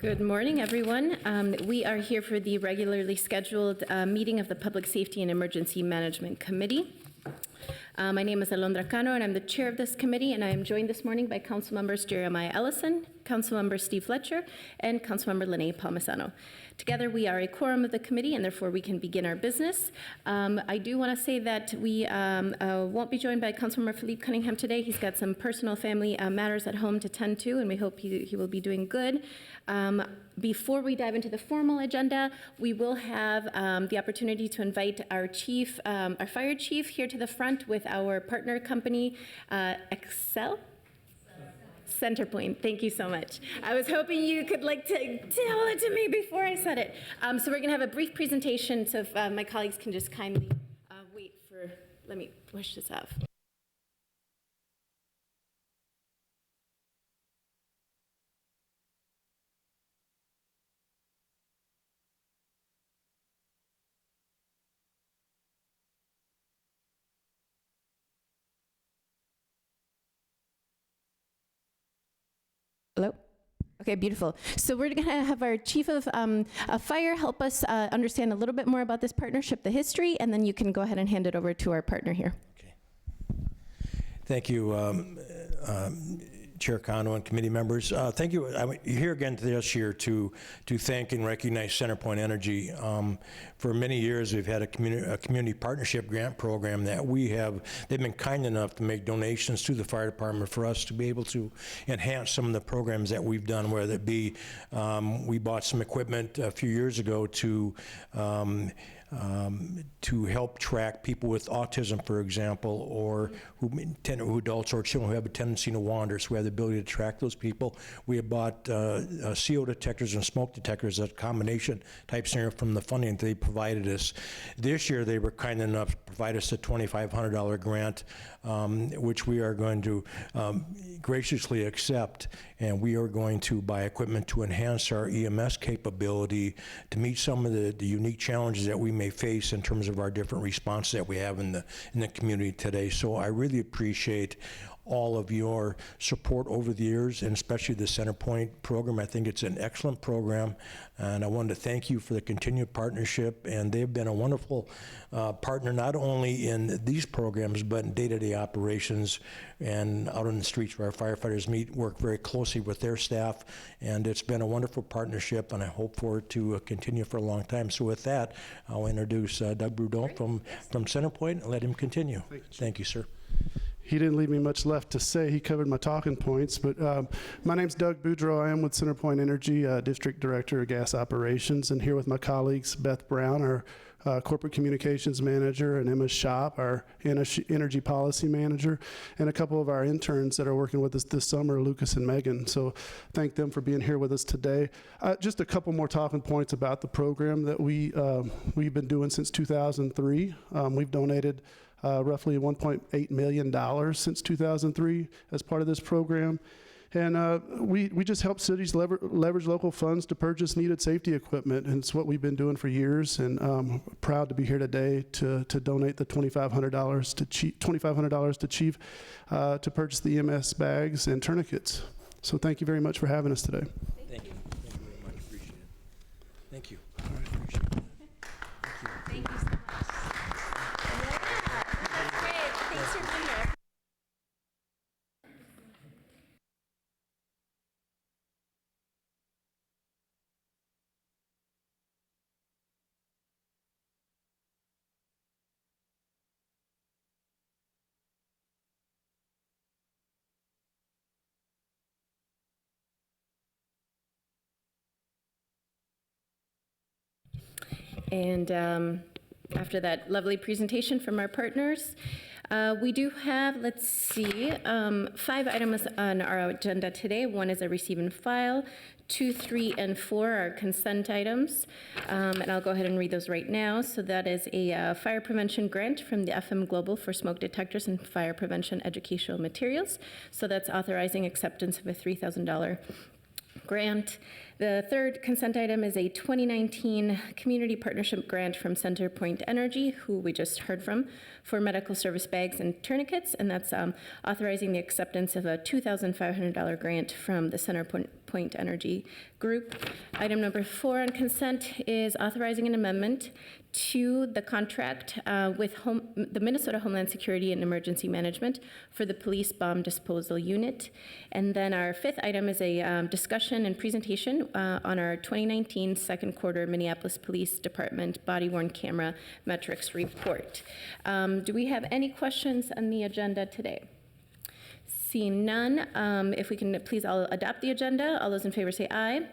Good morning, everyone. We are here for the regularly scheduled meeting of the Public Safety and Emergency Management Committee. My name is Alondra Cano, and I'm the chair of this committee, and I am joined this morning by Council Members Jeremiah Ellison, Council Member Steve Fletcher, and Council Member Lene Palmisano. Together, we are a quorum of the committee, and therefore we can begin our business. I do want to say that we won't be joined by Councilmember Philippe Cunningham today. He's got some personal family matters at home to tend to, and we hope he will be doing good. Before we dive into the formal agenda, we will have the opportunity to invite our chief, our fire chief, here to the front with our partner company, Centerpoint. Thank you so much. I was hoping you could tell it to me before I said it. So we're going to have a brief presentation, so if my colleagues can just kindly wait for, let me push this off. Hello? Okay, beautiful. So we're going to have our chief of fire help us understand a little bit more about this partnership, the history, and then you can go ahead and hand it over to our partner here. Okay. Thank you, Chair Cano and committee members. Thank you. I'm here again this year to thank and recognize Centerpoint Energy. For many years, we've had a community partnership grant program that they've been kind enough to make donations to the fire department for us to be able to enhance some of the programs that we've done, whether it be, we bought some equipment a few years ago to help track people with autism, for example, or who adults or children who have a tendency to wander. So we have the ability to track those people. We have bought CO detectors and smoke detectors, a combination type scenario from the funding that they provided us. This year, they were kind enough to provide us a $2,500 grant, which we are going to graciously accept, and we are going to buy equipment to enhance our EMS capability to meet some of the unique challenges that we may face in terms of our different responses that we have in the community today. So I really appreciate all of your support over the years, and especially the Centerpoint program. I think it's an excellent program, and I wanted to thank you for the continued partnership, and they've been a wonderful partner, not only in these programs, but in day-to-day operations and out on the streets where our firefighters work very closely with their staff, and it's been a wonderful partnership, and I hope for it to continue for a long time. So with that, I'll introduce Doug Boudon from Centerpoint and let him continue. Thank you, sir. He didn't leave me much left to say. He covered my talking points, but my name's Doug Boudreau. I am with Centerpoint Energy, District Director of Gas Operations, and here with my colleagues, Beth Brown, our Corporate Communications Manager, and Emma Shop, our Energy Policy Manager, and a couple of our interns that are working with us this summer, Lucas and Megan. So thank them for being here with us today. Just a couple more talking points about the program that we've been doing since 2003. We've donated roughly $1.8 million since 2003 as part of this program. And we just help cities leverage local funds to purchase needed safety equipment, and it's what we've been doing for years. And proud to be here today to donate the $2,500 to Chief to purchase the EMS bags and tourniquets. So thank you very much for having us today. Thank you. Thank you very much. Appreciate it. Thank you. All right, appreciate it. Thank you so much. That's great. Thanks for being here. And after that lovely presentation from our partners, we do have, let's see, 5 items on our agenda today. 1 is a receive and file. 2, 3, and 4 are consent items, and I'll go ahead and read those right now. So that is a fire prevention grant from the FM Global for smoke detectors and fire prevention educational materials. So that's authorizing acceptance of a $3,000 grant. The third consent item is a 2019 Community Partnership Grant from Centerpoint Energy, who we just heard from, for medical service bags and tourniquets, and that's authorizing the acceptance of a $2,500 grant from the Centerpoint Energy Group. Item number 4 on consent is authorizing an amendment to the contract with the Minnesota Homeland Security and Emergency Management for the police bomb disposal unit. And then our 5th item is a discussion and presentation on our 2019 second quarter Minneapolis Police Department body-worn camera metrics report. Do we have any questions on the agenda today? Seeing none, if we can please all adopt the agenda. All those in favor say aye.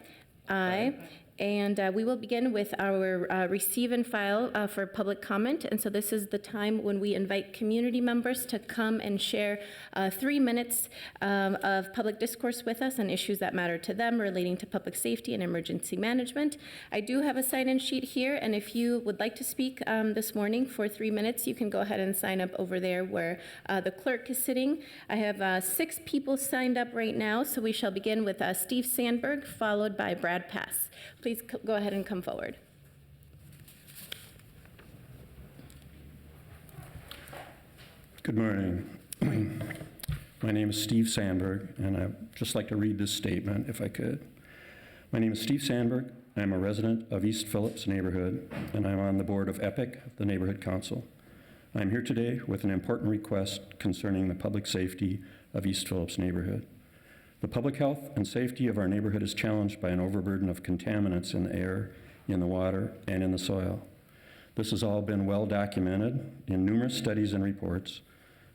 Aye. And we will begin with our receive and file for public comment. And so this is the time when we invite community members to come and share 3 minutes of public discourse with us on issues that matter to them relating to public safety and emergency management. I do have a sign-in sheet here, and if you would like to speak this morning for 3 minutes, you can go ahead and sign up over there where the clerk is sitting. I have 6 people signed up right now, so we shall begin with Steve Sandberg, followed by Brad Pass. Please go ahead and come forward. Good morning. My name is Steve Sandberg, and I'd just like to read this statement, if I could. My name is Steve Sandberg. I'm a resident of East Phillips neighborhood, and I'm on the board of EPIC, the neighborhood council. I'm here today with an important request concerning the public safety of East Phillips neighborhood. The public health and safety of our neighborhood is challenged by an overburden of contaminants in the air, in the water, and in the soil. This has all been well documented in numerous studies and reports.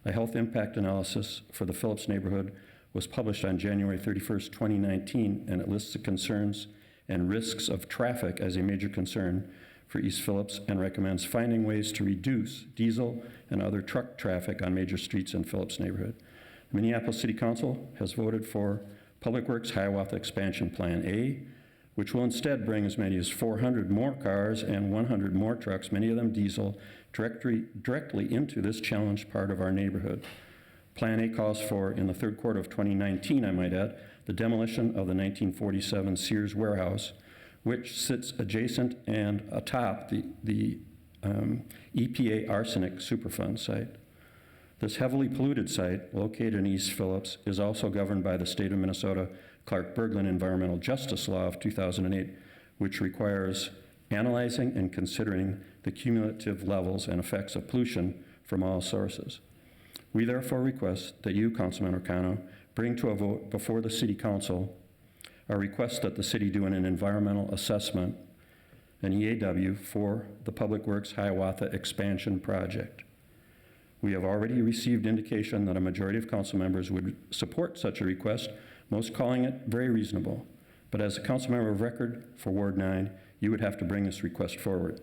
A health impact analysis for the Phillips neighborhood was published on January 31st, 2019, and it lists the concerns and risks of traffic as a major concern for East Phillips and recommends finding ways to reduce diesel and other truck traffic on major streets in Phillips neighborhood. The Minneapolis City Council has voted for Public Works Hiawatha Expansion Plan A, which will instead bring as many as 400 more cars and 100 more trucks, many of them diesel, directly into this challenged part of our neighborhood. Plan A calls for, in the third quarter of 2019, I might add, the demolition of the 1947 Sears warehouse, which sits adjacent and atop the EPA arsenic Superfund site. This heavily polluted site, located in East Phillips, is also governed by the state of Minnesota Clark-Burglan Environmental Justice Law of 2008, which requires analyzing and considering the cumulative levels and effects of pollution from all sources. We therefore request that you, Councilman Orcano, bring to a vote before the City Council a request that the city do an environmental assessment, an EAW, for the Public Works Hiawatha Expansion Project. We have already received indication that a majority of council members would support such a request, most calling it very reasonable. But as a council member of record for Ward 9, you would have to bring this request forward.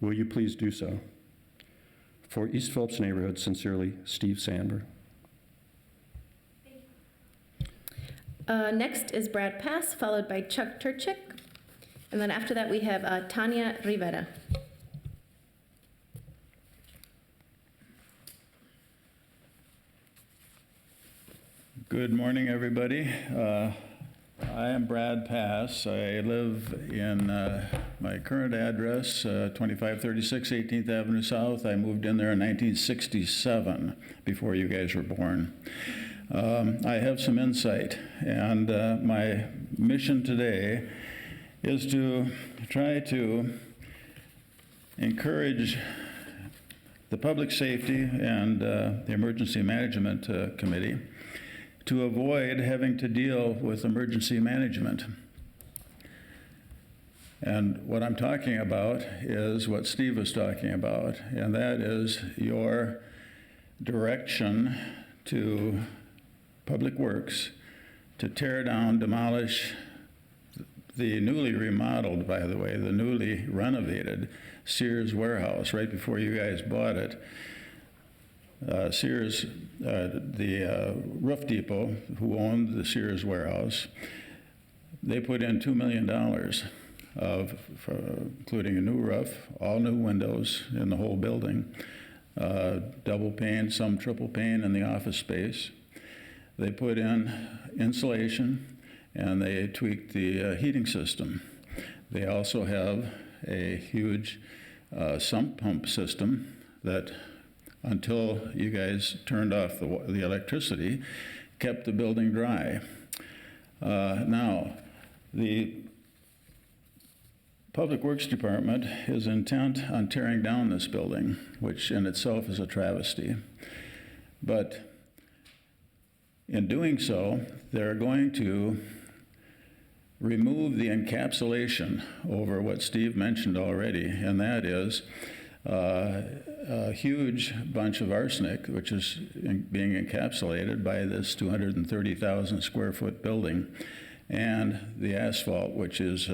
Will you please do so? For East Phillips neighborhood, sincerely, Steve Sandberg. Next is Brad Pass, followed by Chuck Turchik. And then after that, we have Tanya Rivera. Good morning, everybody. I am Brad Pass. I live in my current address, 2536 18th Avenue South. I moved in there in 1967, before you guys were born. I have some insight, and my mission today is to try to encourage the Public Safety and the Emergency Management Committee to avoid having to deal with emergency management. And what I'm talking about is what Steve was talking about, and that is your direction to Public Works to tear down, demolish the newly remodeled, by the way, the newly renovated Sears warehouse right before you guys bought it. Sears, the Roof Depot, who owned the Sears warehouse, they put in $2 million including a new roof, all new windows in the whole building, double pane, some triple pane in the office space. They put in insulation and they tweaked the heating system. They also have a huge sump pump system that, until you guys turned off the electricity, kept the building dry. Now, the Public Works Department is intent on tearing down this building, which in itself is a travesty. But in doing so, they're going to remove the encapsulation over what Steve mentioned already, and that is a huge bunch of arsenic, which is being encapsulated by this 230,000 square foot building, and the asphalt, which is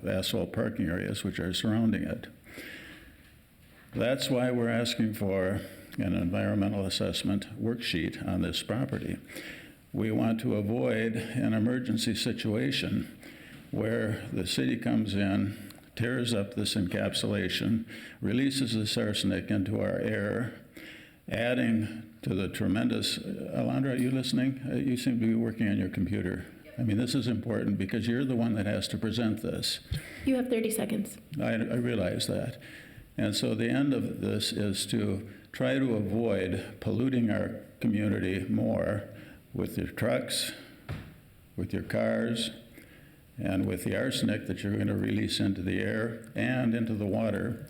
asphalt parking areas which are surrounding it. That's why we're asking for an environmental assessment worksheet on this property. We want to avoid an emergency situation where the city comes in, tears up this encapsulation, releases this arsenic into our air, adding to the tremendous, Alondra, are you listening? You seem to be working on your computer. I mean, this is important because you're the one that has to present this. You have 30 seconds. I realize that. And so the end of this is to try to avoid polluting our community more with your trucks, with your cars, and with the arsenic that you're going to release into the air and into the water,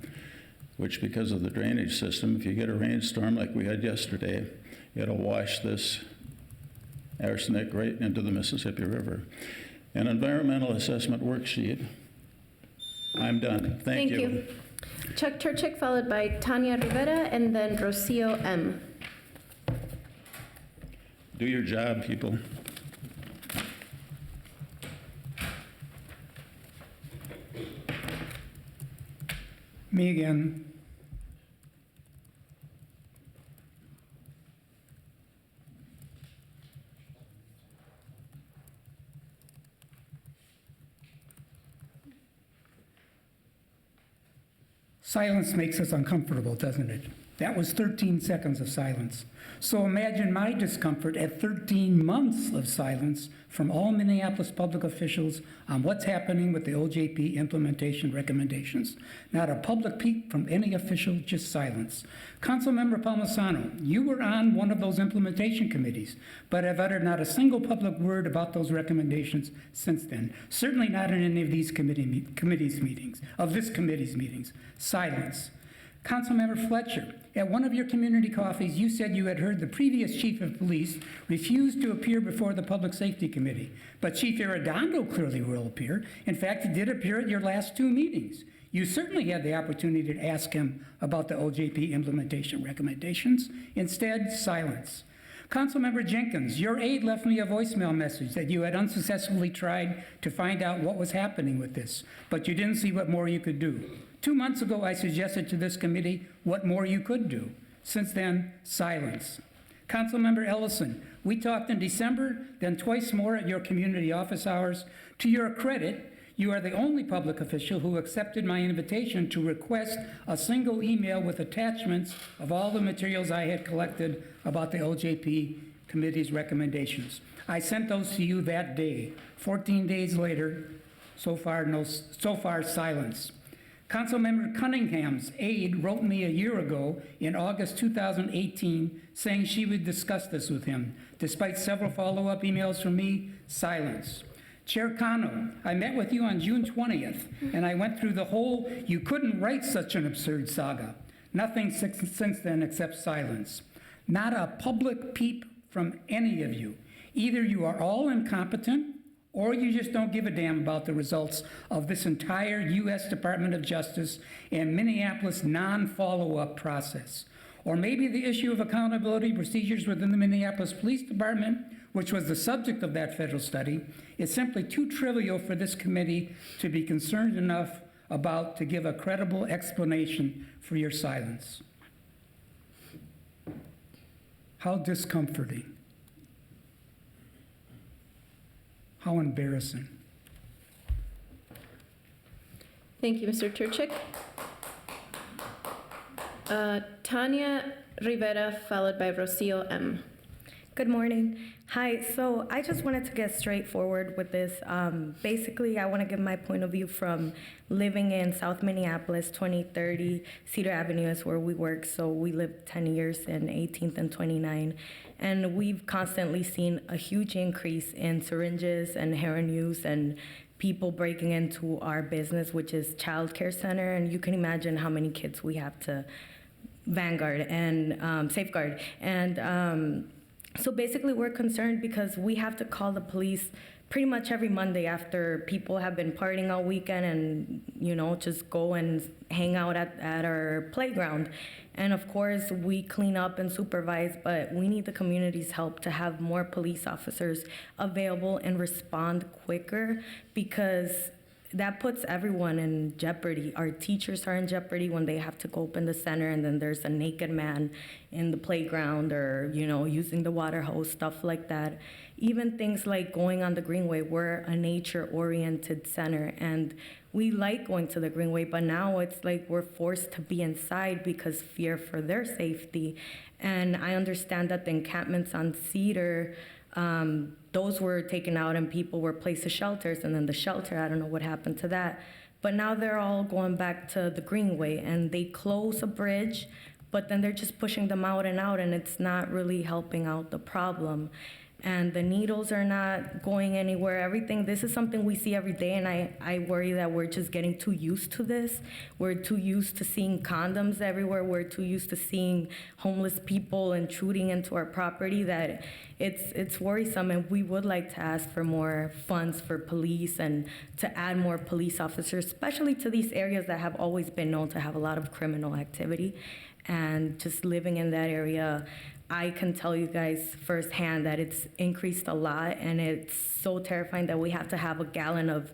which, because of the drainage system, if you get a rainstorm like we had yesterday, it'll wash this arsenic right into the Mississippi River. An environmental assessment worksheet. I'm done. Thank you. Chuck Turchick, followed by Tanya Rivera, and then Rocio M. Do your job, people. Me again. Silence makes us uncomfortable, doesn't it? That was 13 seconds of silence. So imagine my discomfort at 13 months of silence from all Minneapolis public officials on what's happening with the OJP implementation recommendations. Not a public peep from any official, just silence. Councilmember Palmisano, you were on one of those implementation committees, but have uttered not a single public word about those recommendations since then. Certainly not in any of these committee's meetings. Silence. Councilmember Fletcher, at one of your community coffees, you said you had heard the previous chief of police refuse to appear before the Public Safety Committee, but Chief Arredondo clearly will appear. In fact, he did appear at your last two meetings. You certainly had the opportunity to ask him about the OJP implementation recommendations. Instead, silence. Councilmember Jenkins, your aide left me a voicemail message that you had unsuccessfully tried to find out what was happening with this, but you didn't see what more you could do. 2 months ago, I suggested to this committee what more you could do. Since then, silence. Councilmember Ellison, we talked in December, then twice more at your community office hours. To your credit, you are the only public official who accepted my invitation to request a single email with attachments of all the materials I had collected about the OJP committee's recommendations. I sent those to you that day. 14 days later, so far silence. Councilmember Cunningham's aide wrote me a year ago in August 2018 saying she would discuss this with him. Despite several follow-up emails from me, silence. Chair Cano, I met with you on June 20th, and I went through the whole "you couldn't write such an absurd" saga. Nothing since then except silence. Not a public peep from any of you. Either you are all incompetent, or you just don't give a damn about the results of this entire U.S. Department of Justice and Minneapolis non-follow-up process. Or maybe the issue of accountability procedures within the Minneapolis Police Department, which was the subject of that federal study, is simply too trivial for this committee to be concerned enough about to give a credible explanation for your silence. How discomforting. How embarrassing. Thank you, Mr. Turchick. Tanya Rivera, followed by Rocio M. Good morning. Hi, so I just wanted to get straightforward with this. Basically, I want to give my point of view from living in South Minneapolis, 2030 Cedar Avenue is where we work. So we lived 10 years in 18th and 29. And we've constantly seen a huge increase in syringes and heroin use and people breaking into our business, which is child care center. And you can imagine how many kids we have to vanguard and safeguard. And so basically, we're concerned because we have to call the police pretty much every Monday after people have been partying all weekend and, you know, just go and hang out at our playground. And of course, we clean up and supervise, but we need the community's help to have more police officers available and respond quicker, because that puts everyone in jeopardy. Our teachers are in jeopardy when they have to go open the center and then there's a naked man in the playground or, you know, using the water hose, stuff like that. Even things like going on the Greenway. We're a nature-oriented center and we like going to the Greenway, but now it's like we're forced to be inside because fear for their safety. And I understand that the encampments on Cedar, those were taken out and people were placed to shelters, and then the shelter, I don't know what happened to that. But now they're all going back to the Greenway and they close a bridge, but then they're just pushing them out and it's not really helping out the problem. And the needles are not going anywhere. Everything, this is something we see every day, and I worry that we're just getting too used to this. We're too used to seeing condoms everywhere. We're too used to seeing homeless people intruding into our property that it's worrisome, and we would like to ask for more funds for police and to add more police officers, especially to these areas that have always been known to have a lot of criminal activity. And just living in that area, I can tell you guys firsthand that it's increased a lot, and it's so terrifying that we have to have a gallon of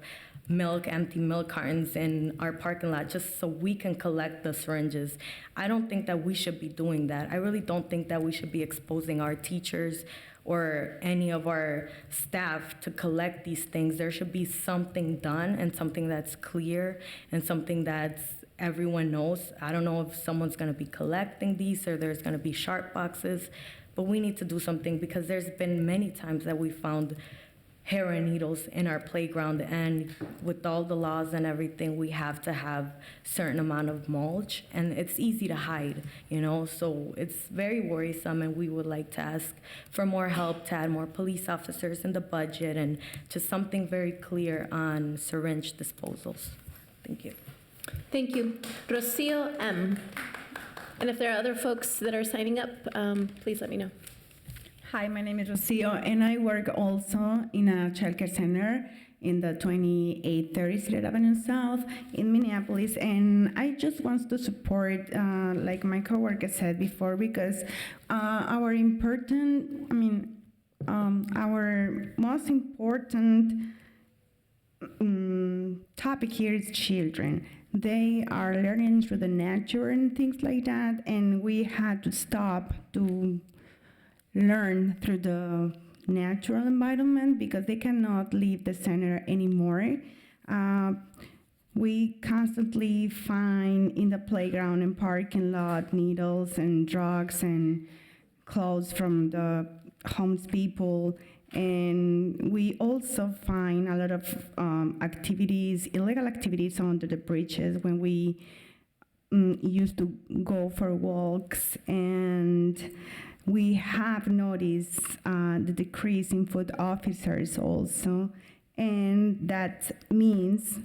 milk, empty milk cartons in our parking lot just so we can collect the syringes. I don't think that we should be doing that. I really don't think that we should be exposing our teachers or any of our staff to collect these things. There should be something done, and something that's clear and something that's everyone knows. I don't know if someone's gonna be collecting these or there's gonna be sharp boxes, but we need to do something because there's been many times that we found heroin needles in our playground, and with all the laws and everything, we have to have certain amount of mulch, and it's easy to hide, you know, so it's very worrisome, and we would like to ask for more help to add more police officers in the budget and just something very clear on syringe disposals. Thank you. Thank you. Rocio M. And if there are other folks that are signing up, please let me know. Hi, my name is Rocio, and I work also in a childcare center in the 2830 Cedar Avenue South in Minneapolis. And I just want to support, like my coworker said before, because our most important topic here is children. They are learning through the nature and things like that, and we had to stop to learn through the natural environment because they cannot leave the center anymore. We constantly find in the playground and parking lot needles and drugs and clothes from the homeless people. And we also find a lot of illegal activities under the bridges when we used to go for walks. And we have noticed the decrease in food officers also. And that means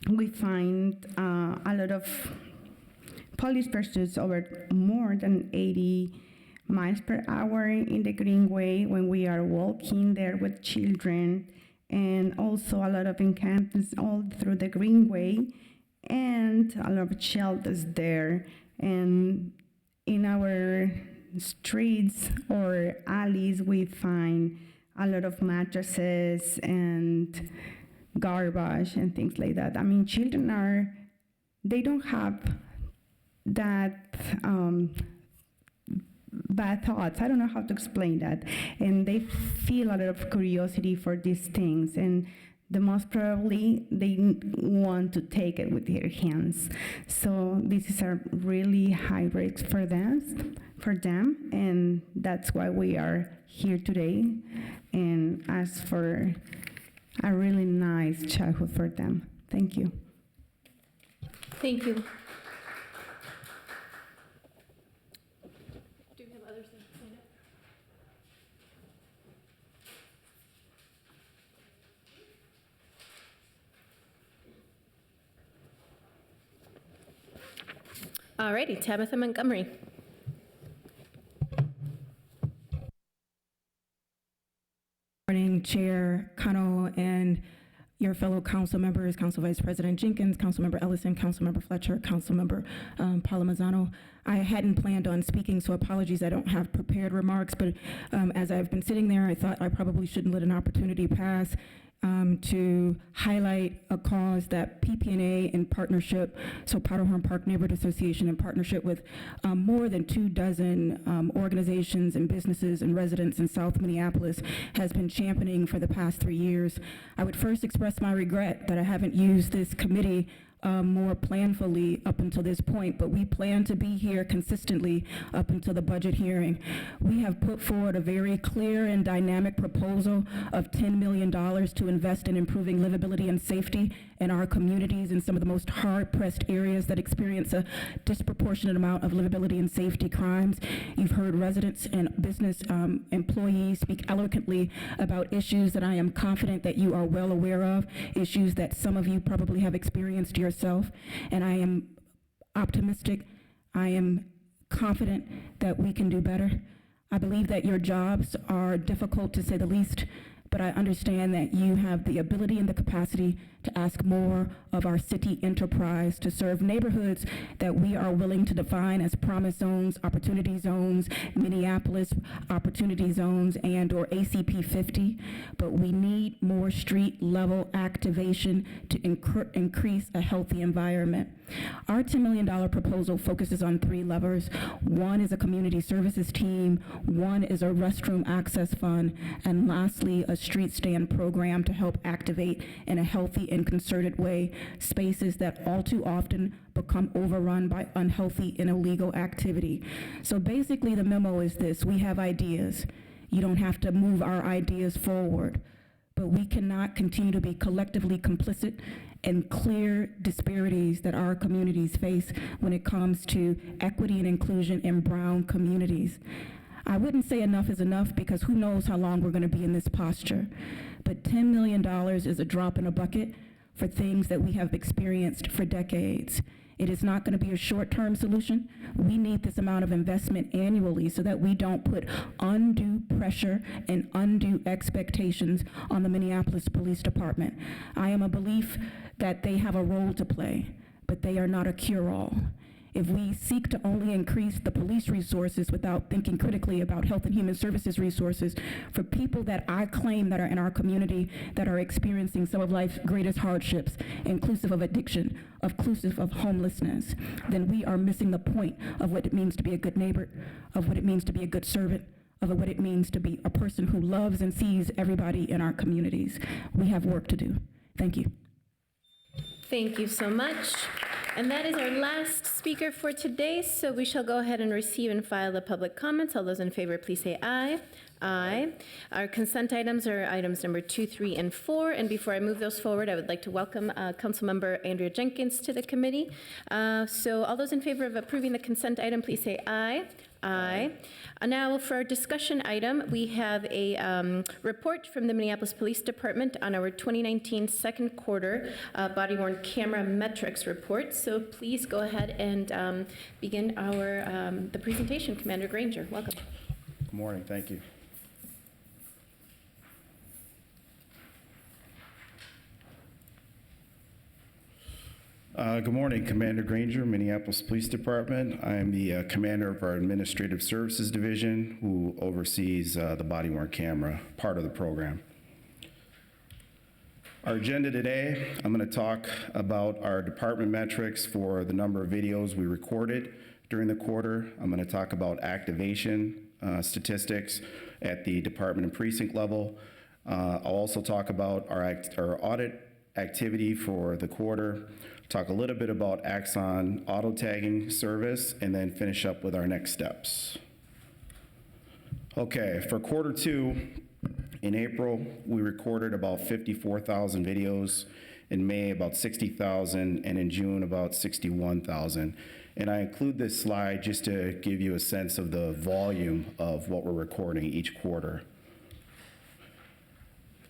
we find a lot of police pursuits over more than 80 miles per hour in the Greenway when we are walking there with children, and also a lot of encampments all through the Greenway, and a lot of shelters there. And in our streets or alleys, we find a lot of mattresses and garbage and things like that. I mean, children they don't have that bad thoughts. I don't know how to explain that. And they feel a lot of curiosity for these things. And the most probably they want to take it with their hands. So this is a really high risk for them, and that's why we are here today and ask for a really nice childhood for them. Thank you. Thank you. Do we have others that sign up? All righty, Tabitha Montgomery. Morning, Chair Cano and your fellow council members, Council Vice President Jenkins, Councilmember Ellison, Councilmember Fletcher, Councilmember Palomazano. I hadn't planned on speaking, so apologies, I don't have prepared remarks, but as I've been sitting there, I thought I probably shouldn't let an opportunity pass to highlight a cause that PPNA in partnership, so Powderhorn Park Neighborhood Association in partnership with more than 24 organizations and businesses and residents in South Minneapolis has been championing for the past 3 years. I would first express my regret that I haven't used this committee more planfully up until this point, but we plan to be here consistently up until the budget hearing. We have put forward a very clear and dynamic proposal of $10 million to invest in improving livability and safety in our communities in some of the most hard-pressed areas that experience a disproportionate amount of livability and safety crimes. You've heard residents and business employees speak eloquently about issues that I am confident that you are well aware of, issues that some of you probably have experienced yourself, and I am optimistic, I am confident that we can do better. I believe that your jobs are difficult to say the least, but I understand that you have the ability and the capacity to ask more of our city enterprise to serve neighborhoods that we are willing to define as promise zones, opportunity zones, Minneapolis opportunity zones, and or ACP 50, but we need more street level activation to increase a healthy environment. Our $10 million proposal focuses on 3 levers. One is a community services team, one is a restroom access fund, and lastly, a street stand program to help activate in a healthy and concerted way spaces that all too often become overrun by unhealthy and illegal activity. So basically the memo is this: we have ideas. You don't have to move our ideas forward, but we cannot continue to be collectively complicit in clear disparities that our communities face when it comes to equity and inclusion in brown communities. I wouldn't say enough is enough, because who knows how long we're going to be in this posture. But $10 million is a drop in a bucket for things that we have experienced for decades. It is not going to be a short-term solution. We need this amount of investment annually so that we don't put undue pressure and undue expectations on the Minneapolis Police Department. I am a belief that they have a role to play, but they are not a cure-all. If we seek to only increase the police resources without thinking critically about health and human services resources for people that I claim that are in our community that are experiencing some of life's greatest hardships, inclusive of addiction, inclusive of homelessness, then we are missing the point of what it means to be a good neighbor, of what it means to be a good servant, of what it means to be a person who loves and sees everybody in our communities. We have work to do. Thank you. Thank you so much. And that is our last speaker for today, so we shall go ahead and receive and file the public comments. All those in favor, please say aye. Aye. Our consent items are items number 2, 3, and 4. And before I move those forward, I would like to welcome Councilmember Andrea Jenkins to the committee. So all those in favor of approving the consent item, please say aye. Aye. Now for our discussion item, we have a report from the Minneapolis Police Department on our 2019 second quarter body-worn camera metrics report. So please go ahead and begin the presentation. Commander Granger, welcome. Good morning, thank you. Good morning, Commander Granger, Minneapolis Police Department. I am the commander of our Administrative Services Division, who oversees the body-worn camera part of the program. Our agenda today, I'm going to talk about our department metrics for the number of videos we recorded during the quarter. I'm going to talk about activation statistics at the department and precinct level. I'll also talk about our audit activity for the quarter, talk a little bit about Axon AutoTagging Service, and then finish up with our next steps. Okay, for quarter two, in April, we recorded about 54,000 videos. In May, about 60,000, and in June, about 61,000. And I include this slide just to give you a sense of the volume of what we're recording each quarter.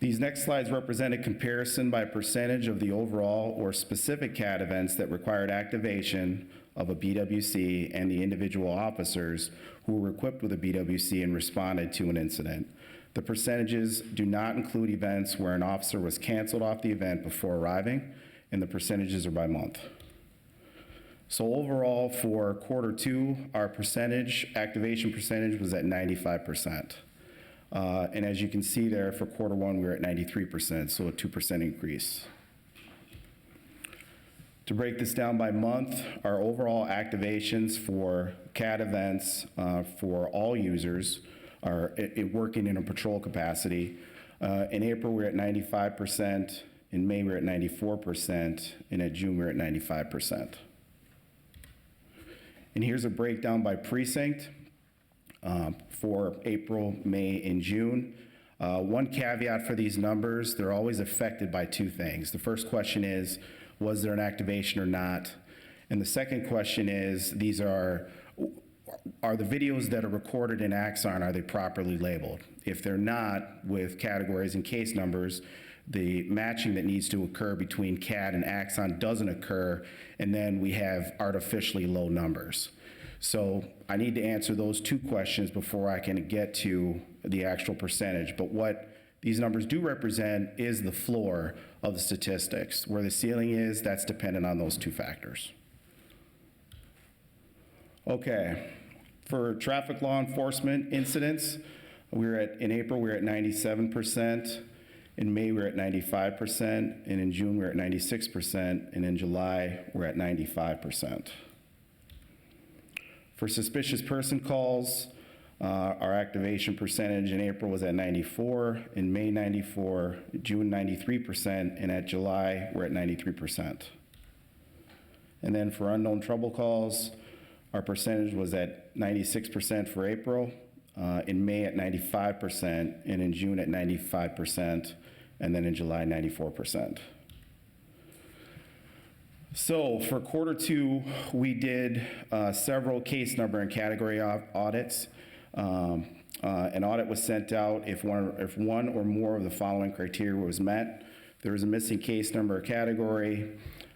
These next slides represent a comparison by percentage of the overall or specific CAD events that required activation of a BWC and the individual officers who were equipped with a BWC and responded to an incident. The percentages do not include events where an officer was canceled off the event before arriving, and the percentages are by month. So overall, for quarter two, our activation percentage was at 95%. And as you can see there, for quarter one, we were at 93%, so a 2% increase. To break this down by month, our overall activations for CAD events for all users are working in a patrol capacity. In April, we're at 95%. In May, we're at 94%. And in June, we're at 95%. And here's a breakdown by precinct for April, May, and June. One caveat for these numbers, they're always affected by two things. The first question is, was there an activation or not? And the second question is, are the videos that are recorded in Axon, are they properly labeled? If they're not, with categories and case numbers, the matching that needs to occur between CAD and Axon doesn't occur, and then we have artificially low numbers. So I need to answer those two questions before I can get to the actual percentage. But what these numbers do represent is the floor of the statistics. Where the ceiling is, that's dependent on those two factors. Okay. For traffic law enforcement incidents, in April, we were at 97%. In May, we're at 95%. And in June, we're at 96%. And in July, we're at 95%. For suspicious person calls, our activation percentage in April was at 94, in May 94, June 93%, and at July, we're at 93%. And then for unknown trouble calls, our percentage was at 96% for April, in May at 95%, and in June at 95%, and then in July, 94%. So for quarter two, we did several case number and category audits. An audit was sent out if one or more of the following criteria was met. There was a missing case number or category,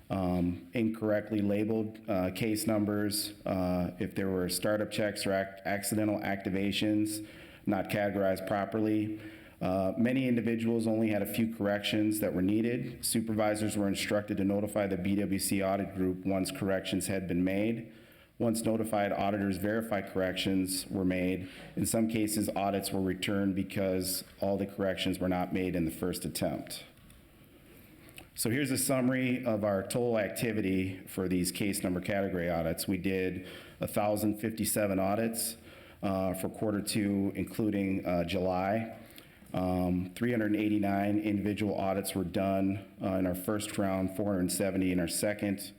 incorrectly labeled case numbers, if there were startup checks or accidental activations not categorized properly. Many individuals only had a few corrections that were needed. Supervisors were instructed to notify the BWC audit group once corrections had been made. Once notified, auditors verified corrections were made. In some cases, audits were returned because all the corrections were not made in the first attempt. So here's a summary of our total activity for these case number category audits. We did 1,057 audits for quarter two, including July. 389 individual audits were done in our first round, 470 in our second,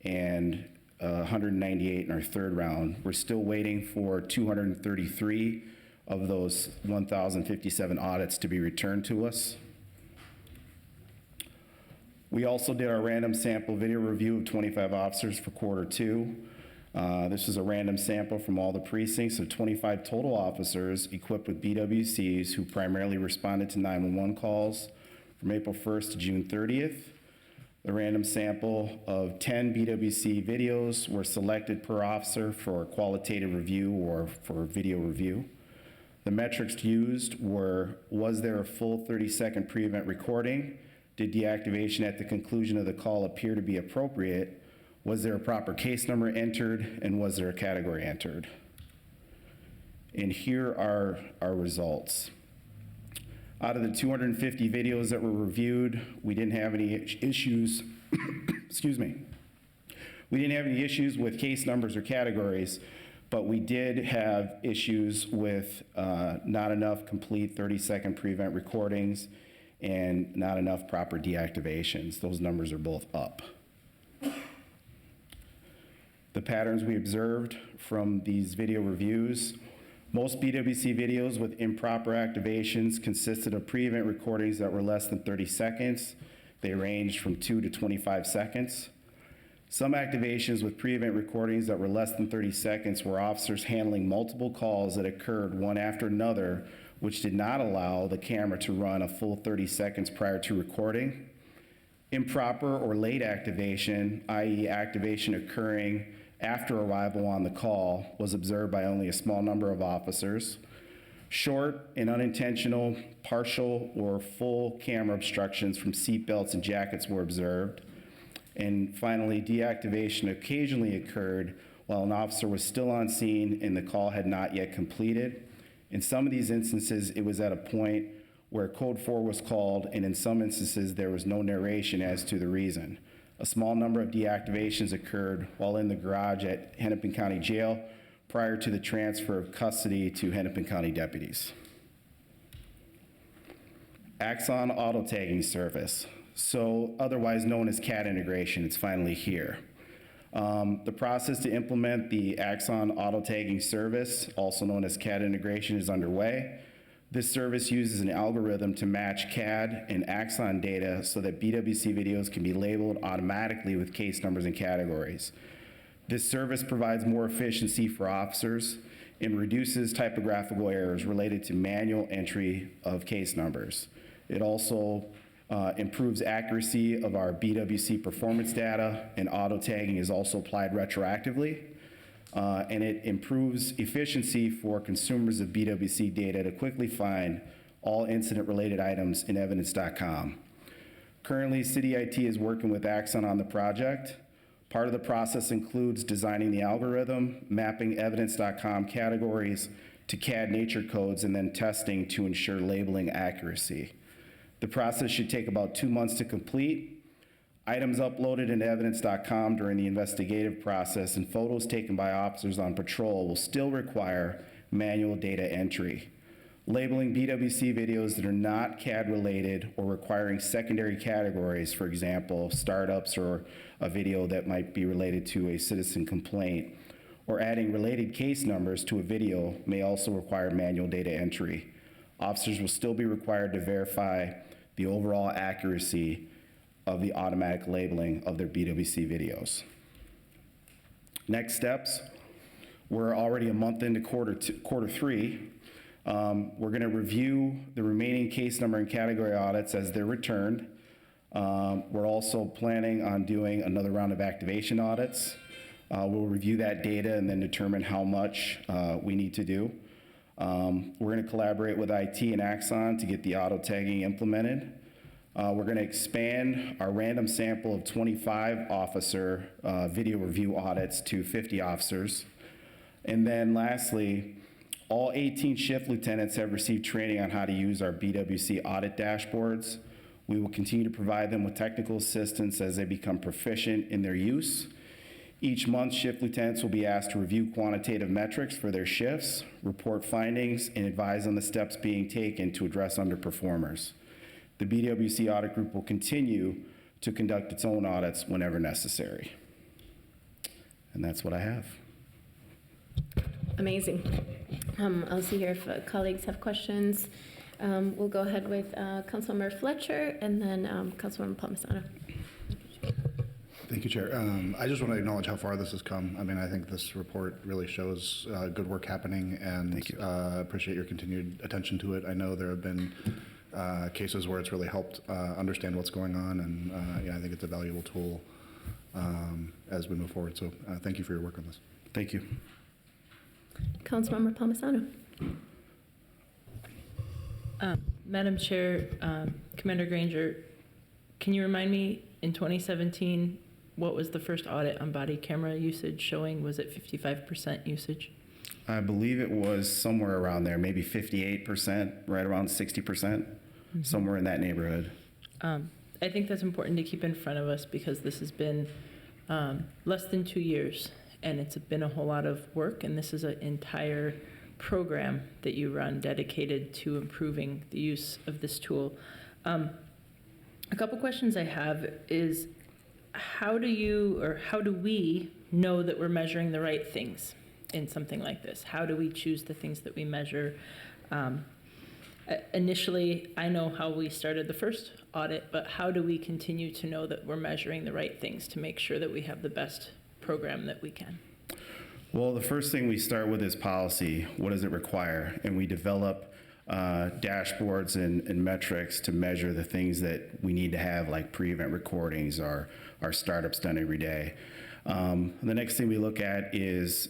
and 198 in our third round. We're still waiting for 233 of those 1,057 audits to be returned to us. We also did our random sample video review of 25 officers for quarter two. This is a random sample from all the precincts of 25 total officers equipped with BWCs who primarily responded to 911 calls from April 1st to June 30th. The random sample of 10 BWC videos were selected per officer for qualitative review or for video review. The metrics used were, was there a full 30-second Preevent recording? Did deactivation at the conclusion of the call appear to be appropriate? Was there a proper case number entered? And was there a category entered? And here are our results. Out of the 250 videos that were reviewed, we didn't have any issues, excuse me. We didn't have any issues with case numbers or categories. But we did have issues with not enough complete 30-second Preevent recordings and not enough proper deactivations. Those numbers are both up. The patterns we observed from these video reviews: most BWC videos with improper activations consisted of Preevent recordings that were less than 30 seconds. They ranged from 2 to 25 seconds. Some activations with Preevent recordings that were less than 30 seconds were officers handling multiple calls that occurred one after another, which did not allow the camera to run a full 30 seconds prior to recording. Improper or late activation, i.e. activation occurring after arrival on the call, was observed by only a small number of officers. Short and unintentional partial or full camera obstructions from seatbelts and jackets were observed. And finally, deactivation occasionally occurred while an officer was still on scene and the call had not yet completed. In some of these instances, it was at a point where code 4 was called, and in some instances, there was no narration as to the reason. A small number of deactivations occurred while in the garage at Hennepin County Jail prior to the transfer of custody to Hennepin County deputies. Axon AutoTagging Service, so otherwise known as CAD integration, it's finally here. The process to implement the Axon AutoTagging Service, also known as CAD integration, is underway. This service uses an algorithm to match CAD and Axon data so that BWC videos can be labeled automatically with case numbers and categories. This service provides more efficiency for officers and reduces typographical errors related to manual entry of case numbers. It also improves accuracy of our BWC performance data, and auto tagging is also applied retroactively. And it improves efficiency for consumers of BWC data to quickly find all incident-related items in evidence.com. Currently, City IT is working with Axon on the project. Part of the process includes designing the algorithm, mapping evidence.com categories to CAD nature codes, and then testing to ensure labeling accuracy. The process should take about 2 months to complete. Items uploaded into evidence.com during the investigative process and photos taken by officers on patrol will still require manual data entry. Labeling BWC videos that are not CAD related or requiring secondary categories, for example, startups or a video that might be related to a citizen complaint, or adding related case numbers to a video may also require manual data entry. Officers will still be required to verify the overall accuracy of the automatic labeling of their BWC videos. Next steps, we're already a month into quarter three. We're gonna review the remaining case number and category audits as they're returned. We're also planning on doing another round of activation audits. We'll review that data and then determine how much we need to do. We're gonna collaborate with IT and Axon to get the auto tagging implemented. We're going to expand our random sample of 25 officer video review audits to 50 officers. And then lastly, all 18 shift lieutenants have received training on how to use our BWC audit dashboards. We will continue to provide them with technical assistance as they become proficient in their use. Each month, shift lieutenants will be asked to review quantitative metrics for their shifts, report findings, and advise on the steps being taken to address underperformers. The BWC audit group will continue to conduct its own audits whenever necessary. And that's what I have. Amazing. I'll see here if colleagues have questions. We'll go ahead with Councilmember Fletcher and then Councilmember Palmisano. Thank you, Chair. I just want to acknowledge how far this has come. I mean, I think this report really shows good work happening, and appreciate your continued attention to it. I know there have been cases where it's really helped understand what's going on, and yeah, I think it's a valuable tool as we move forward. So thank you for your work on this. Thank you. Councilmember Palmisano. Madam Chair, Commander Granger, can you remind me, in 2017, what was the first audit on body camera usage showing? Was it 55% usage? I believe it was somewhere around there, maybe 58%, right around 60%, somewhere in that neighborhood. I think that's important to keep in front of us because this has been less than 2 years. and it's been a whole lot of work, and this is an entire program that you run dedicated to improving the use of this tool. A couple questions I have is, how do we know that we're measuring the right things in something like this? How do we choose the things that we measure? Initially, I know how we started the first audit, but how do we continue to know that we're measuring the right things to make sure that we have the best program that we can? Well, the first thing we start with is policy. What does it require? And we develop dashboards and metrics to measure the things that we need to have, like pre-event recordings or our startups done every day. The next thing we look at is,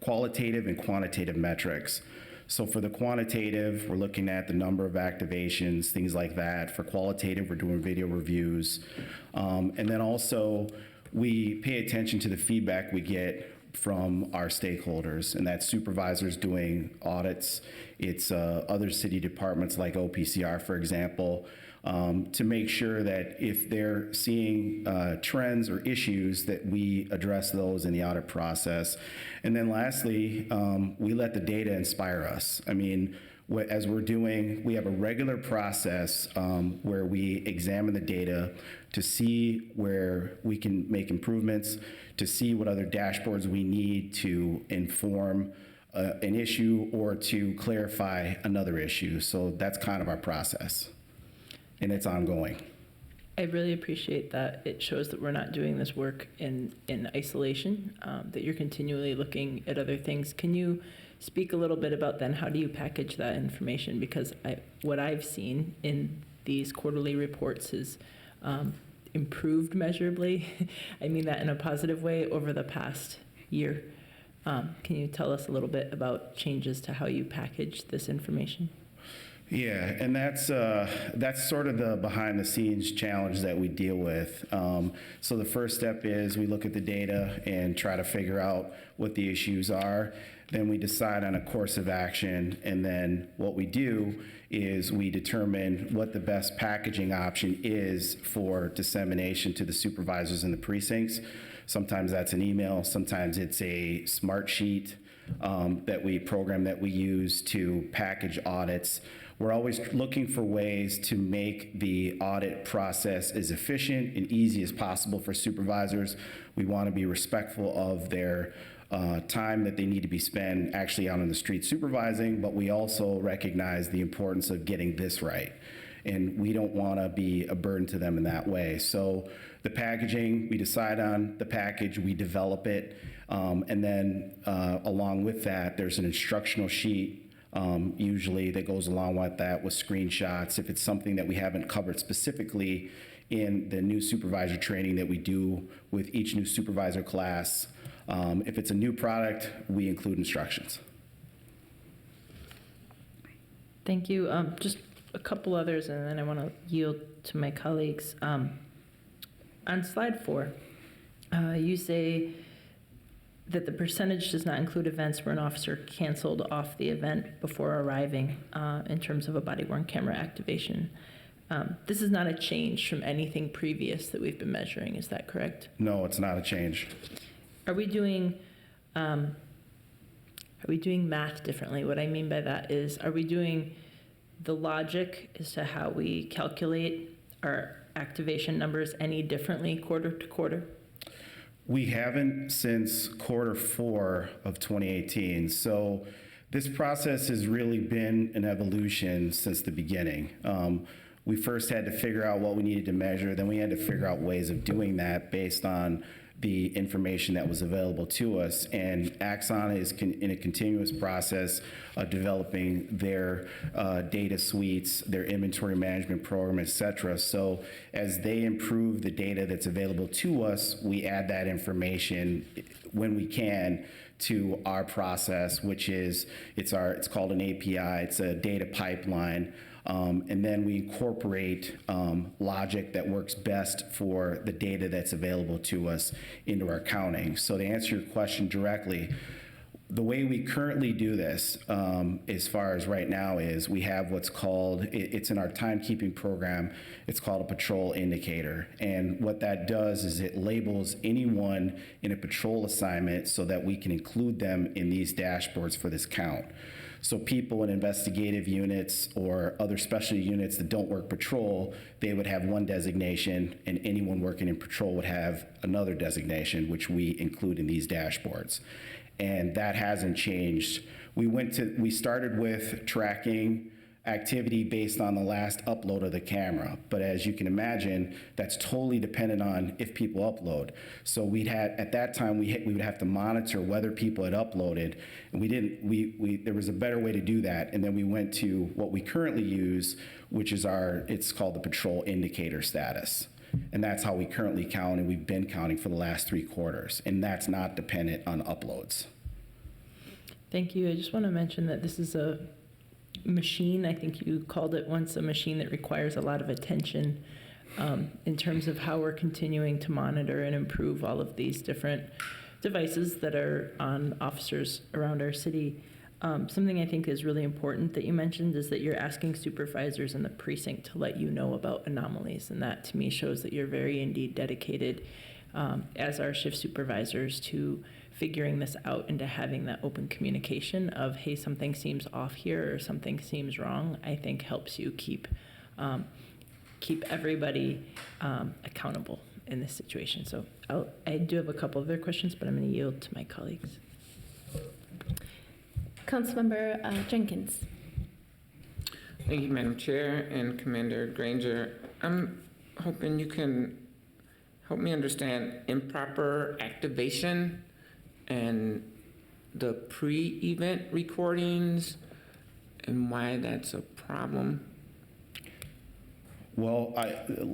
qualitative and quantitative metrics. So for the quantitative, we're looking at the number of activations, things like that. For qualitative, we're doing video reviews. And then also, we pay attention to the feedback we get from our stakeholders, and that's supervisors doing audits. It's other city departments like OPCR, for example, to make sure that if they're seeing trends or issues, that we address those in the audit process. And then lastly, we let the data inspire us. I mean, as we're doing, we have a regular process where we examine the data to see where we can make improvements, to see what other dashboards we need to inform an issue or to clarify another issue. So that's kind of our process, and it's ongoing. I really appreciate that. It shows that we're not doing this work in isolation, that you're continually looking at other things. Can you speak a little bit about then how do you package that information? Because what I've seen in these quarterly reports is improved measurably. I mean that in a positive way over the past year. Can you tell us a little bit about changes to how you package this information? Yeah, and that's sort of the behind-the-scenes challenge that we deal with. So the first step is we look at the data and try to figure out what the issues are. Then we decide on a course of action, and then what we do is we determine what the best packaging option is for dissemination to the supervisors in the precincts. Sometimes that's an email, sometimes it's a smart sheet that we use to package audits. We're always looking for ways to make the audit process as efficient and easy as possible for supervisors. We want to be respectful of their time that they need to be spent actually out on the street supervising, but we also recognize the importance of getting this right. And we don't want to be a burden to them in that way. So the packaging, we decide on the package, we develop it, and then along with that, there's an instructional sheet usually that goes along with that with screenshots. If it's something that we haven't covered specifically in the new supervisor training that we do with each new supervisor class, if it's a new product, we include instructions. Thank you. Just a couple others, and then I want to yield to my colleagues. On slide 4, you say that the percentage does not include events where an officer canceled off the event before arriving in terms of a body-worn camera activation. This is not a change from anything previous that we've been measuring, is that correct? No, it's not a change. Are we doing math differently? What I mean by that is, are we doing the logic as to how we calculate our activation numbers any differently quarter to quarter? We haven't since Q4 of 2018. So this process has really been an evolution since the beginning. We first had to figure out what we needed to measure, then we had to figure out ways of doing that based on the information that was available to us. And Axon is in a continuous process of developing their data suites, their inventory management program, et cetera. So as they improve the data that's available to us, we add that information when we can to our process, which is, it's called an API, it's a data pipeline. And then we incorporate logic that works best for the data that's available to us into our counting. So to answer your question directly, The way we currently do this, as far as right now, is we have what's called, it's in our timekeeping program, it's called a patrol indicator. And what that does is it labels anyone in a patrol assignment so that we can include them in these dashboards for this count. So people in investigative units or other specialty units that don't work patrol, they would have one designation, and anyone working in patrol would have another designation, which we include in these dashboards. And that hasn't changed. We started with tracking activity based on the last upload of the camera. But as you can imagine, that's totally dependent on if people upload. So at that time, we would have to monitor whether people had uploaded, and there was a better way to do that. And then we went to what we currently use, which is it's called the patrol indicator status. And that's how we currently count, and we've been counting for the last 3 quarters. And that's not dependent on uploads. Thank you. I just want to mention that this is a machine, I think you called it once, a machine that requires a lot of attention in terms of how we're continuing to monitor and improve all of these different devices that are on officers around our city. Something I think is really important that you mentioned is that you're asking supervisors in the precinct to let you know about anomalies, and that to me shows that you're very indeed dedicated as our shift supervisors to figuring this out and to having that open communication of, hey, something seems off here or something seems wrong, I think helps you keep everybody accountable in this situation. So I do have a couple other questions, but I'm going to yield to my colleagues. Councilmember Jenkins. Thank you, Madam Chair and Commander Granger. I'm hoping you can help me understand improper activation and the pre-event recordings and why that's a problem. Well,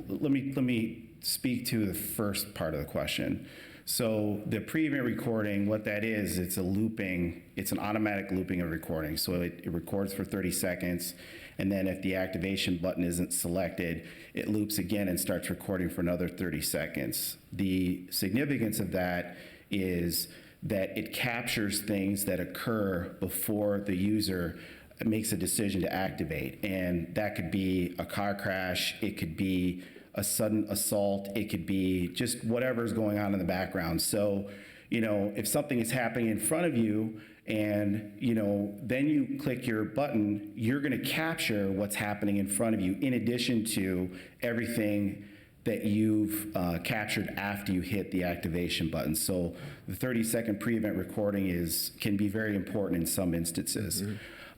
let me speak to the first part of the question. So the pre-event recording, what that is, it's an automatic looping of recording. So it records for 30 seconds, and then if the activation button isn't selected, it loops again and starts recording for another 30 seconds. The significance of that is that it captures things that occur before the user makes a decision to activate. And that could be a car crash, it could be a sudden assault, it could be just whatever's going on in the background. So, if something is happening in front of you and, then you click your button, you're gonna capture what's happening in front of you in addition to everything that you've captured after you hit the activation button. So the 30-second pre-event recording can be very important in some instances.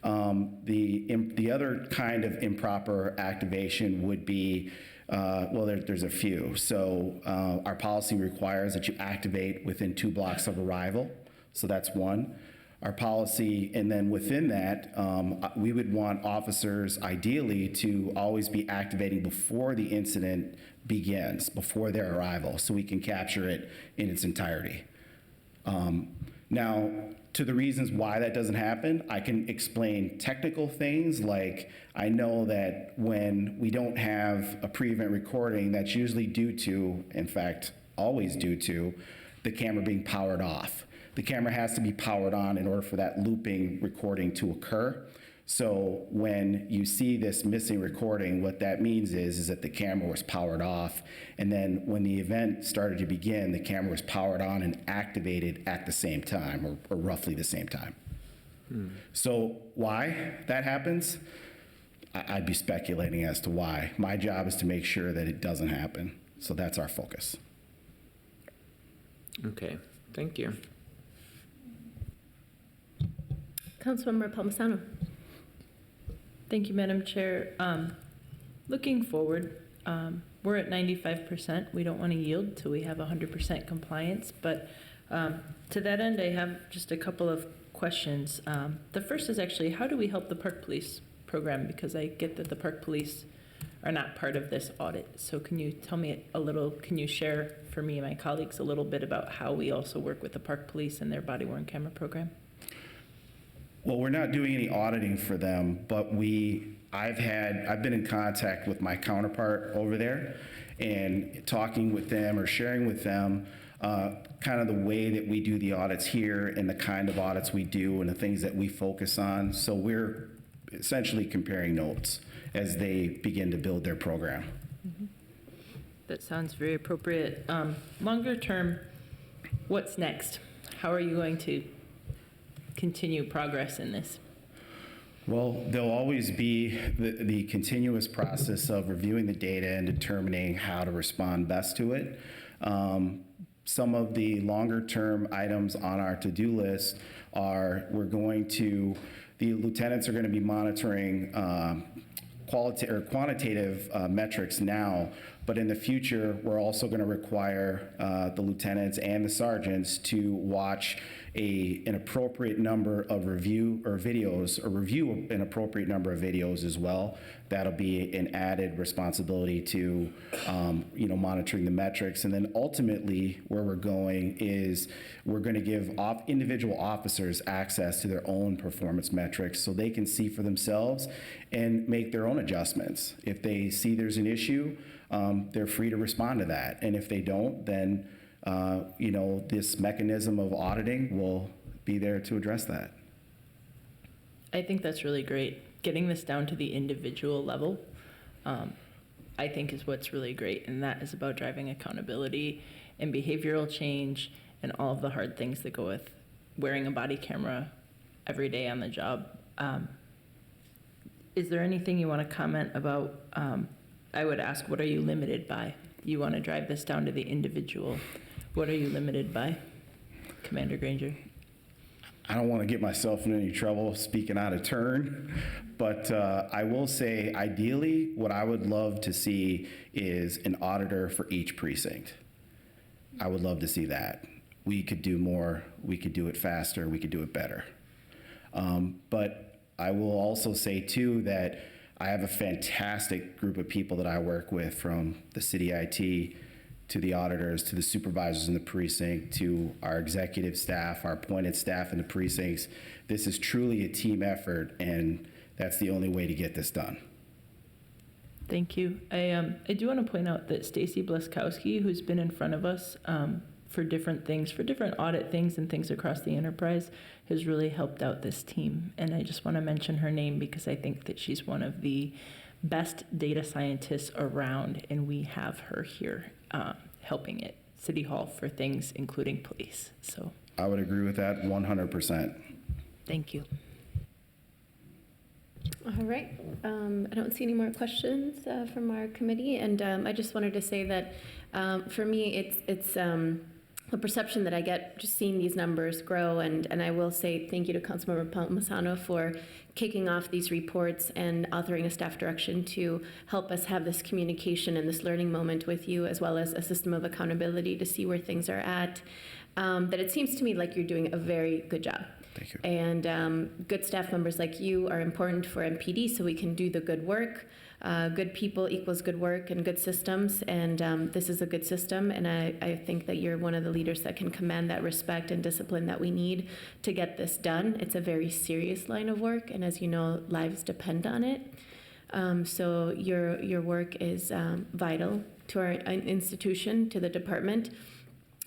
Mm-hmm. The other kind of improper activation would be, there's a few. So our policy requires that you activate within 2 blocks of arrival. So that's one. Our policy, and then within that, we would want officers ideally to always be activating before the incident begins, before their arrival, so we can capture it in its entirety. Now, to the reasons why that doesn't happen, I can explain technical things, like I know that when we don't have a pre-event recording, that's usually due to, in fact, always due to, the camera being powered off. The camera has to be powered on in order for that looping recording to occur. So when you see this missing recording, what that means is that the camera was powered off, and then when the event started to begin, the camera was powered on and activated at the same time, or roughly the same time. So why that happens? I'd be speculating as to why. My job is to make sure that it doesn't happen. So that's our focus. Okay, thank you. Councilmember Palmisano. Thank you, Madam Chair. Looking forward, we're at 95%. We don't want to yield till we have 100% compliance, but to that end, I have just a couple of questions. The first is actually, how do we help the Park Police program? Because I get that the Park Police are not part of this audit. So can you tell me can you share for me and my colleagues a little bit about how we also work with the Park Police and their body-worn camera program? Well, we're not doing any auditing for them, but I've been in contact with my counterpart over there and talking with them or sharing with them kind of the way that we do the audits here and the kind of audits we do and the things that we focus on. So we're essentially comparing notes as they begin to build their program. That sounds very appropriate. Longer term, what's next? How are you going to continue progress in this? Well, there'll always be the continuous process of reviewing the data and determining how to respond best to it. Some of the longer term items on our to-do list are the lieutenants are going to be monitoring quantitative metrics now, but in the future, we're also going to require the lieutenants and the sergeants to watch an appropriate number of review an appropriate number of videos as well. That'll be an added responsibility to, monitoring the metrics. And then ultimately, where we're going is we're going to give individual officers access to their own performance metrics so they can see for themselves and make their own adjustments. If they see there's an issue, they're free to respond to that. And if they don't, then this mechanism of auditing will be there to address that. I think that's really great. Getting this down to the individual level, I think is what's really great. And that is about driving accountability and behavioral change and all of the hard things that go with wearing a body camera every day on the job. Is there anything you want to comment about? I would ask, what are you limited by? You want to drive this down to the individual. What are you limited by, Commander Granger? I don't want to get myself in any trouble speaking out of turn, but I will say, ideally, what I would love to see is an auditor for each precinct. I would love to see that. We could do more, we could do it faster, we could do it better. But I will also say, too, that I have a fantastic group of people that I work with, from the city IT to the auditors, to the supervisors in the precinct, to our executive staff, our appointed staff in the precincts. This is truly a team effort, and that's the only way to get this done. Thank you. I do want to point out that Stacy Blaskowski, who's been in front of us for different things, for different audit things and things across the enterprise, has really helped out this team. And I just want to mention her name because I think that she's one of the best data scientists around, and we have her here helping at City Hall for things including police. So I would agree with that 100%. thank you. All right. I don't see any more questions from our committee, and I just wanted to say that for me, it's the perception that I get just seeing these numbers grow, and I will say thank you to Councilmember Palmisano for kicking off these reports and authoring a staff direction to help us have this communication and this learning moment with you, as well as a system of accountability to see where things are at. That it seems to me like you're doing a very good job. Thank you. And good staff members like you are important for MPD so we can do the good work. Good people equals good work and good systems, and this is a good system, and I think that you're one of the leaders that can command that respect and discipline that we need to get this done. It's a very serious line of work, and as you know, lives depend on it. So your work is vital to our institution, to the department.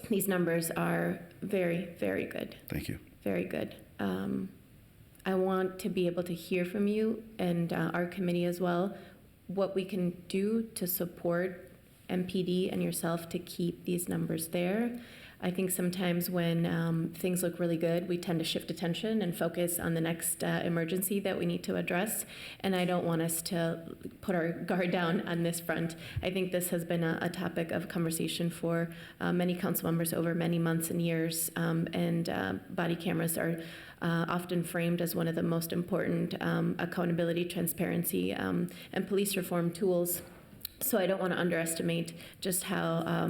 These numbers are very, very good. Thank you. Very good. I want to be able to hear from you and our committee as well, what we can do to support MPD and yourself to keep these numbers there. I think sometimes when things look really good, we tend to shift attention and focus on the next emergency that we need to address. And I don't want us to put our guard down on this front. I think this has been a topic of conversation for many council members over many months and years. And body cameras are often framed as one of the most important accountability, transparency, and police reform tools. So I don't want to underestimate just how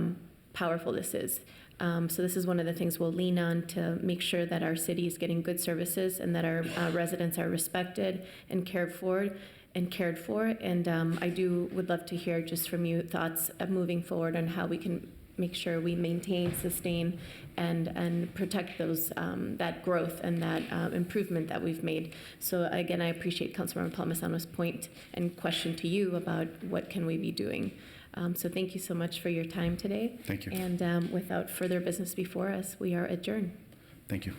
powerful this is. So this is one of the things we'll lean on to make sure that our city is getting good services and that our residents are respected and cared for. And I would love to hear just from you thoughts of moving forward on how we can make sure we maintain, sustain, and protect those that growth and that improvement that we've made. So again, I appreciate Councilmember Palmisano's point and question to you about what can we be doing. So thank you so much for your time today. Thank you. And without further business before us, we are adjourned. Thank you.